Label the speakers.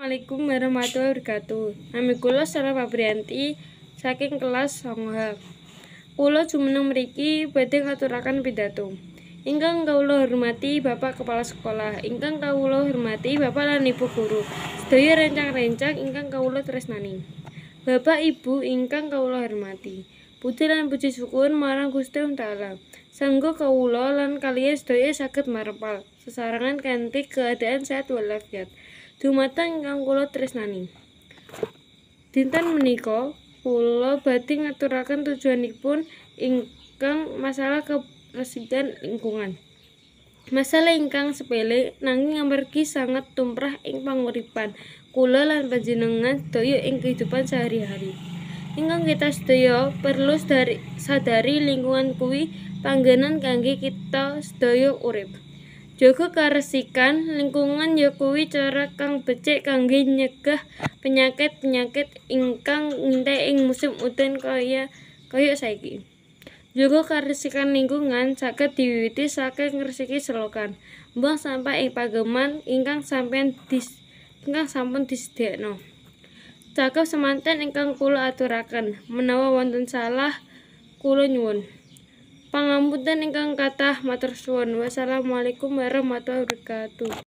Speaker 1: Assalamualaikum warahmatullahi wabarakatuh. Nami kula Sarah Fabrianti saking kelas 9H. Kula jumeneng mriki badhe ngaturaken pidato. Ingkang kawula hormati Bapak Kepala Sekolah, ingkang kawula hormati Bapak lan Ibu guru, sedaya rencang-rencang ingkang kawula tresnani. Bapak Ibu ingkang kawula hormati, puji lan puji syukur marang Gusti Taala. Sangga kawula lan kaliyan sedaya saged marepal sesarengan kanthi keadaan sehat walafiat. Dumateng ingkang kula tresnani. Dinten menika kula badhe ngaturaken tujuanipun ingkang masalah kebersihan lingkungan. Masalah ingkang sepele nanging amargi sangat tumrap ing panguripan kula lan panjenengan sedaya ing kehidupan sehari-hari. Ingkang kita sedaya perlu sadari lingkungan kuwi panggenan kangge kita sedaya urip. Jaga karesikan lingkungan yakuwi cara kang becik kangge nyegah penyakit-penyakit ingkang ngintai ing musim udan kaya saiki. Jaga karesikan lingkungan saged diwiwiti saking ngresiki selokan, mbuang sampah ing pageman ingkang sampun disediakno. Cakep semanten ingkang kula aturaken, menawa wonten salah kula nyuwun pangapunten ingkang kathah matur suwun. Wassalamualaikum warahmatullahi wabarakatuh.